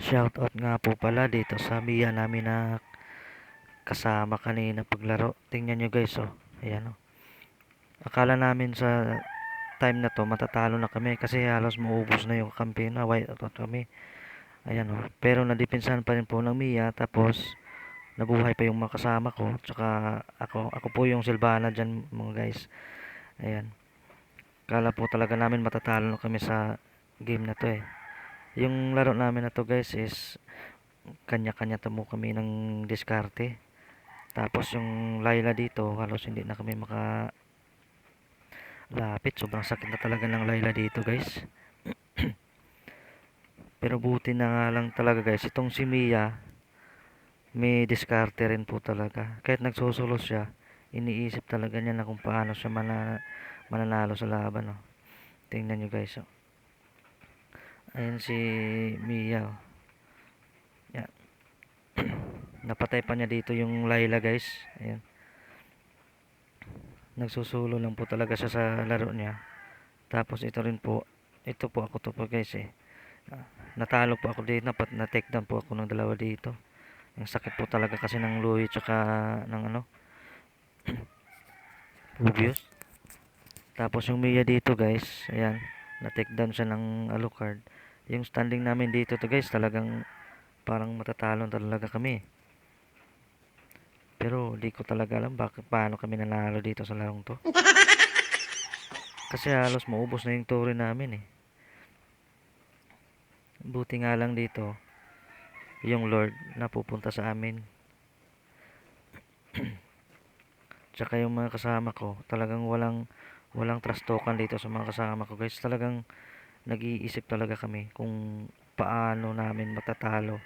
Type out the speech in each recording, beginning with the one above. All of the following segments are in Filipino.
Shoutout nga po pala dito sa Mia namin na kasama kanina paglaro. Tingnan nyo guys, oh. Ayan, oh. Akala namin sa time na to matatalo na kami kasi halos maubos na yung kampi na white out kami. Ayan, oh. Pero nadipinsahan pa rin po ng Mia, tapos nabuhay pa yung mga kasama ko. Tsaka ako po yung Silvana dyan mga guys. Ayan. Akala po talaga namin matatalo na kami sa game na to eh. Yung laro namin na to guys is kanya-kanya tamo kami ng diskarte. Tapos yung Layla dito, halos hindi na kami makalapit. Sobrang sakit na talaga ng Layla dito, guys. Pero buti na nga lang talaga, guys. Itong si Mia, may diskarte rin po talaga. Kahit nagsusulos siya, iniisip talaga niya na kung paano siya mananalo sa laban, oh. Tingnan nyo, guys, oh. Ayan si Mia, oh. Yan. Napatay pa niya dito yung Layla, guys. Ayan. Nagsusulo lang po talaga siya sa laro niya. Tapos ito rin po, ito po ako to po guys eh. Natalo po ako dito, na-take down po ako ng dalawa dito. Ang sakit po talaga kasi ng Louis tsaka ng ano, Rubius. Tapos yung Mia dito guys, ayan, na-take down siya ng Alucard. Yung standing namin dito to guys, talagang parang matatalo talaga kami. Pero di ko talaga alam bakit paano kami nanalo dito sa larong to. Kasi halos maubos na yung tore namin eh. Buti nga lang dito, yung Lord na pupunta sa amin. Tsaka yung mga kasama ko, talagang walang trash talkan dito sa mga kasama ko, guys. Talagang nag-iisip talaga kami kung paano namin matatalo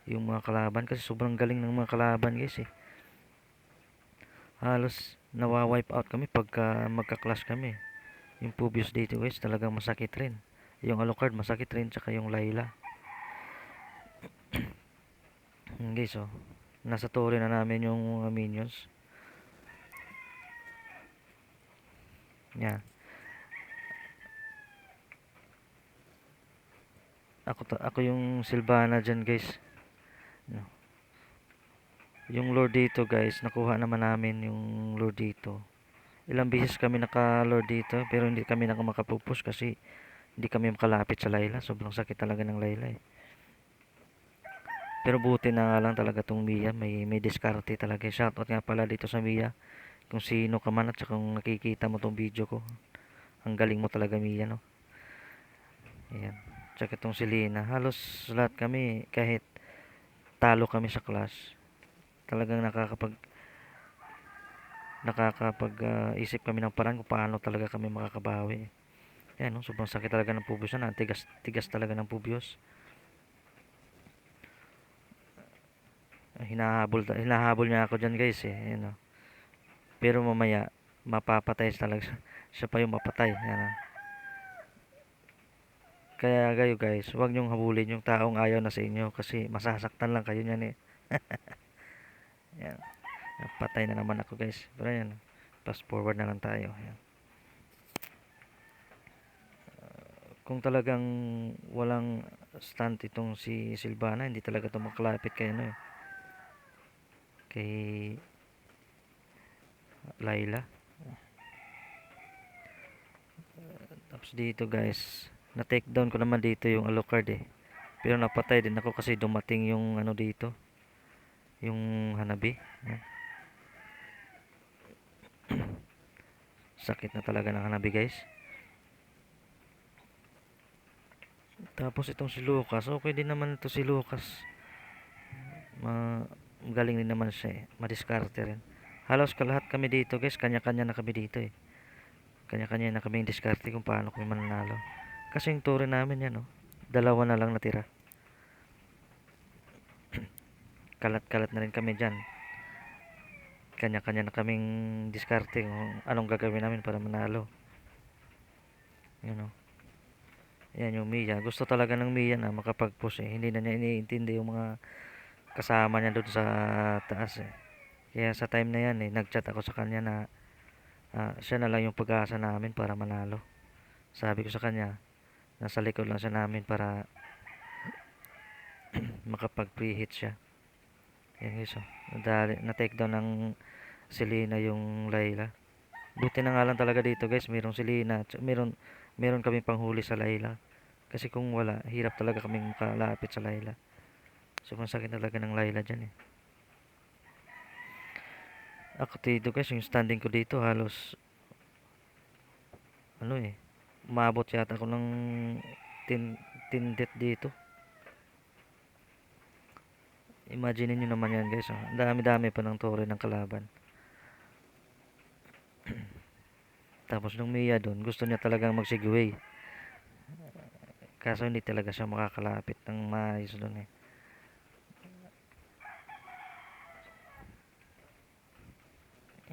yung mga kalaban kasi sobrang galing ng mga kalaban, guys, eh. Halos nawa-wipe out kami pagka magka-clash kami. Yung Pubius dito, guys, talagang masakit rin. Yung Alucard masakit rin, tsaka yung Layla. Guys, oh. Nasa tore na namin yung mga minions. Yan. Ako yung Silvana dyan, guys. No. Yung Lord dito, guys, nakuha naman namin yung Lord dito. Ilang beses kami naka-Lord dito, pero hindi kami makapupush kasi hindi kami makalapit sa Layla. Sobrang sakit talaga ng Layla eh. Pero buti na nga lang talaga tong Mia, may diskarte talaga. Shoutout nga pala dito sa Mia. Kung sino ka man at saka kung nakikita mo tong video ko. Ang galing mo talaga Mia, no? Ayan. Tsaka itong si Lina. Halos lahat kami, kahit talo kami sa class, talagang isip kami ng paraan kung paano talaga kami makakabawi. Yan, no? Sobrang sakit talaga ng Pubius na. Tigas talaga ng Pubius. Hinahabol niya ako dyan guys eh. Yan, no? Pero mamaya, mapapatay talaga. Siya pa yung mapatay. Yan, no? Kaya kayo guys, huwag niyong habulin yung taong ayaw na sa inyo kasi masasaktan lang kayo niyan eh. Yan. Patay na naman ako guys. Pero yan, fast forward na lang tayo. Yan. Kung talagang walang stunt itong si Silvana, hindi talaga ito makalapit kay ano eh. Kay Layla. Tapos dito guys, na-take down ko naman dito yung Alucard eh. Pero napatay din ako kasi dumating yung ano dito, yung Hanabi. Yan. Sakit na talaga ng Hanabi guys. Tapos itong si Lucas, okay din naman ito si Lucas. Magaling din naman siya eh. Madiskarte rin. Halos kalahat kami dito guys, kanya-kanya na kami dito eh. Kanya-kanya na kami diskarte kung paano kami mananalo. Kasi yung tore namin yan, no? Dalawa na lang natira. Kalat-kalat na rin kami dyan. Kanya-kanya na kaming diskarte kung anong gagawin namin para manalo. Yan, no? Yan yung Mia. Gusto talaga ng Mia na makapag-push eh. Hindi na niya iniintindi yung mga kasama niya doon sa taas eh. Kaya sa time na yan eh, nag-chat ako sa kanya na siya na lang yung pag-asa namin para manalo. Sabi ko sa kanya, nasa likod lang siya namin para makapag preheat siya. Yan guys, oh. Na-take down ng Selena yung Layla. Buti na nga lang talaga dito guys, mayroong Selena, meron kami panghuli sa Layla. Kasi kung wala, hirap talaga kaming makalapit sa Layla. Sobrang sakit talaga ng Layla dyan eh. Ako dito guys, yung standing ko dito halos ano eh, umabot yata ako ng 10 death dito. Imagine niyo naman yan guys, oh. Ang dami-dami pa ng tore ng kalaban. Tapos nung Mia doon, gusto niya talagang mag-segway. Kaso hindi talaga siya makakalapit ng maayos doon eh.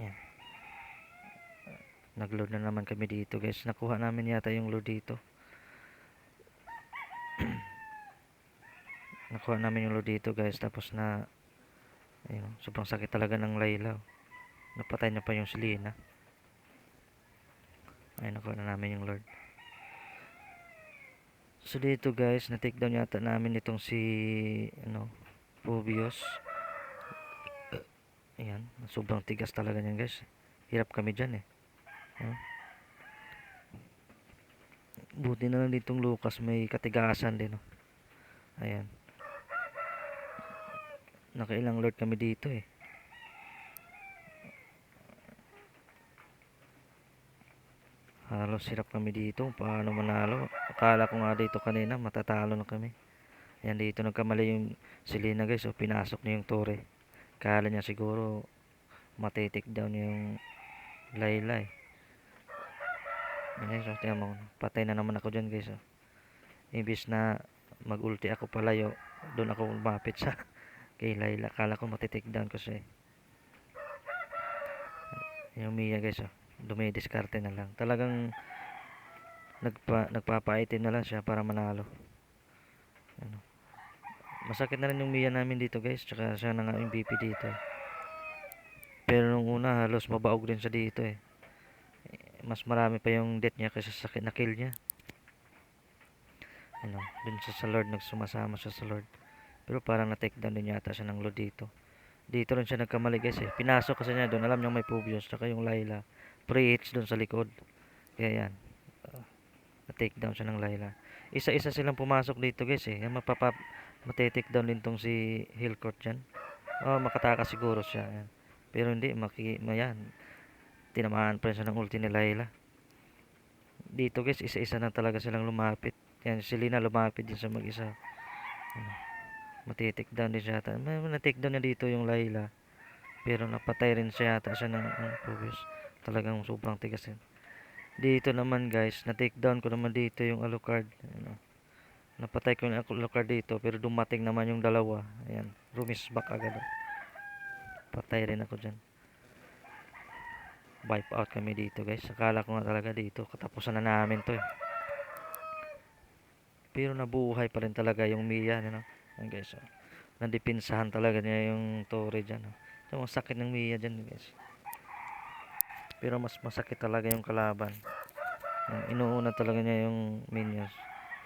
Yan. Nag-load na naman kami dito guys. Nakuha namin yata yung load dito. Nakuha namin yung load dito guys. Tapos na, ayun, sobrang sakit talaga ng Layla. Napatay niya pa yung Selena. Ayun, nakuha na namin yung load. So dito guys, na-take down yata namin itong si, Phobios. Ayan, sobrang tigas talaga niyan guys. Hirap kami dyan eh. Ayan. Buti na lang ditong Lucas may katigasan din. Oh. Ayan. Nakailang lord kami dito eh. Halos hirap kami dito. Paano manalo? Akala ko nga dito kanina matatalo na kami. Ayan dito nagkamali yung Selena guys. O pinasok niya yung tore. Kala niya siguro matitik down yung Layla eh. Ayan so tingnan mo. Patay na naman ako dyan guys. Oh. Imbis na mag-ulti ako palayo. Doon ako lumapit sa kay Layla. Kala ko matitik down ko siya eh. Yung Mia guys oh. Dumidiskarte na lang. Talagang nagpapa-item na lang siya para manalo. Ano. Masakit na rin yung Mia namin dito guys. Tsaka siya na nga MVP dito. Pero nung una halos mabaog din siya dito eh. Mas marami pa yung death niya kasi sa na kill niya. Ano, dun siya sa Lord nagsumasama siya sa Lord. Pero parang na-take down din yata siya ng Lord dito. Dito rin siya nagkamali guys eh. Pinasok kasi niya doon. Alam niya may Phobios. Tsaka yung Layla. Pre-hits doon sa likod. Kaya yan. Na-take down siya ng Layla. Isa-isa silang pumasok dito guys eh. Yan mati-take down din tong si Hillcourt dyan. Oh, makatakas siguro siya. Yan. Pero hindi. Mayan. Tinamaan pa rin siya ng ulti ni Layla. Dito guys, isa-isa na talaga silang lumapit. Yan, si Lina lumapit din sa mag-isa. Mati-take down din siya yata. Na-take down na dito yung Layla. Pero napatay rin siya yata siya ng Phobios. Talagang sobrang tigas yun. Dito naman guys, na-take down ko naman dito yung Alucard. Ano. Napatay ko yung Alucard dito. Pero dumating naman yung dalawa. Ayan, rumisbak agad. Patay rin ako dyan. Wipe out kami dito guys. Akala ko nga talaga dito. Katapusan na namin to eh. Pero nabuhay pa rin talaga yung Mia. Ano? Ayan guys. Oh. Nadipinsahan talaga niya yung Torre dyan. Oh. So, masakit ng Mia dyan guys. Pero mas masakit talaga yung kalaban. Inuuna talaga niya yung minions.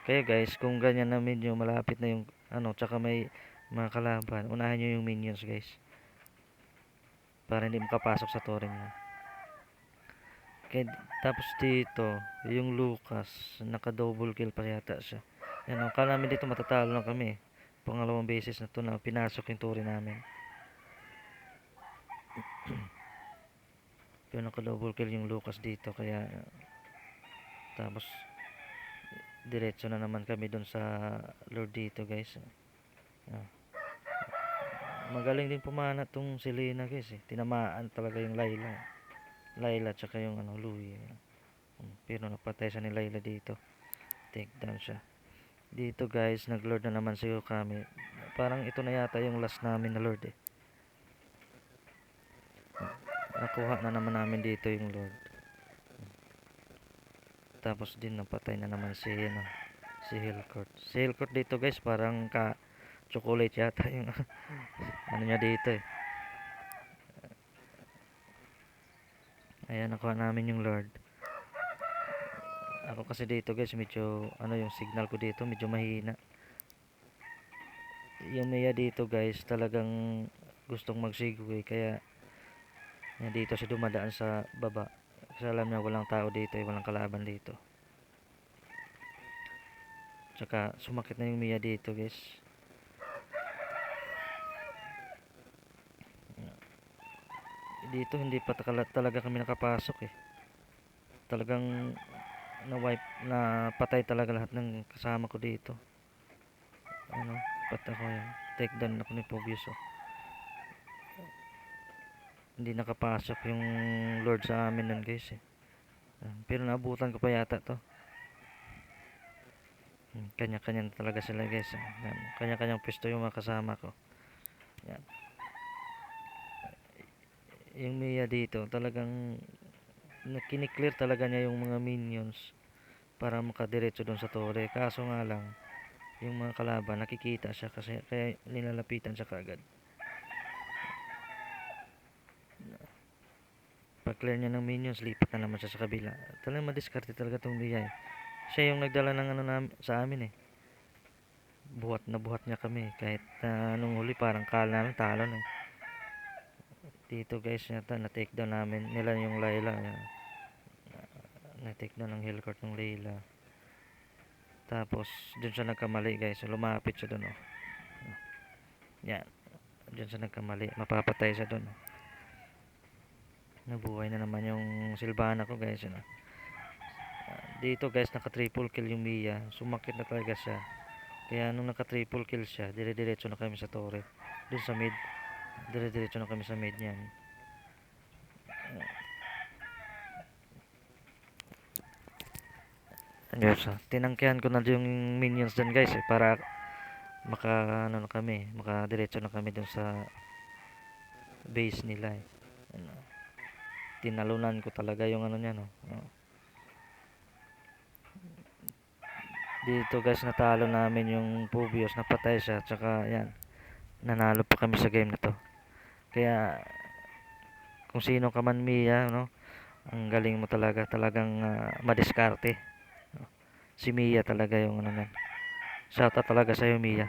Kaya guys, kung ganyan na medyo malapit na yung tsaka may mga kalaban, unahin nyo yung minions guys. Para hindi makapasok sa torre niya. Kaya, tapos dito, yung Lucas, naka double kill pa yata siya. Yan, akala namin dito matatalo lang kami. Pangalawang beses na to na pinasok yung torre namin. Pero naka double kill yung Lucas dito kaya tapos diretso na naman kami doon sa Lord dito guys. Magaling din pumana tong Selena guys eh. Tinamaan talaga yung Layla tsaka yung Louie. Pero napatay siya ni Layla dito. Take down siya. Dito guys, nag-lord na naman siyo kami. Parang ito na yata yung last namin na Lord eh. Nakuha na naman namin dito yung Lord. Tapos din napatay na naman si Hillcourt. Si Hillcourt dito guys, parang chocolate yata yung ano niya dito eh. Ayan, nakuha namin yung Lord. Ako kasi dito guys, medyo yung signal ko dito medyo mahina. Yung Mia dito guys, talagang gustong mag-segway kaya dito siya dumadaan sa baba. Kasi alam niya walang tao dito, walang kalaban dito. Tsaka sumakit na yung Mia dito guys. Dito hindi pa talaga kami nakapasok eh. Talagang na-wipe, na patay talaga lahat ng kasama ko dito. Ano, ako yan. Take down ako ni Pobius oh. Hindi nakapasok yung Lord sa amin nun guys eh. Pero naabutan ko pa yata to. Kanya-kanya talaga sila guys. Kanya-kanyang pwesto yung mga kasama ko. Yan. Yung Mia dito talagang kiniklear talaga niya yung mga minions para makadiretso doon sa torre. Kaso nga lang, yung mga kalaban nakikita siya kasi kaya nilalapitan siya kaagad. Pag clear niya ng minions, lipat na naman siya sa kabila. Talagang madiskarte talaga tong Mia eh. Siya yung nagdala ng ano sa amin eh. Buhat na buhat niya kami kahit nung huli parang kala namin talo na. Dito guys yata na take down namin nila yung Layla. Na take down ng Hellcourt ng Layla. Tapos dun siya nagkamali guys. Lumapit siya dun oh. Yan. Dun siya nagkamali. Mapapatay siya dun. Nabuhay na naman yung Sylvana ko guys. Yun, oh. Dito guys naka triple kill yung Mia. Sumakit na talaga siya. Kaya nung naka triple kill siya, dire-diretso na kami sa torre. Dun sa mid. Dire-diretso na kami sa mid niyan. Yes, tinangkihan ko na yung minions dun guys eh, para ano na kami, makadiretso na kami dun sa base nila eh. Ano, tinalunan ko talaga yung ano niya no. Dito guys natalo namin yung Pubios, napatay siya, tsaka yan, nanalo pa kami sa game na to. Kaya kung sino ka man Mia no, ang galing mo talaga, talagang madiskarte. Si Mia talaga yung ano nan. Shoutout talaga sa iyo Mia.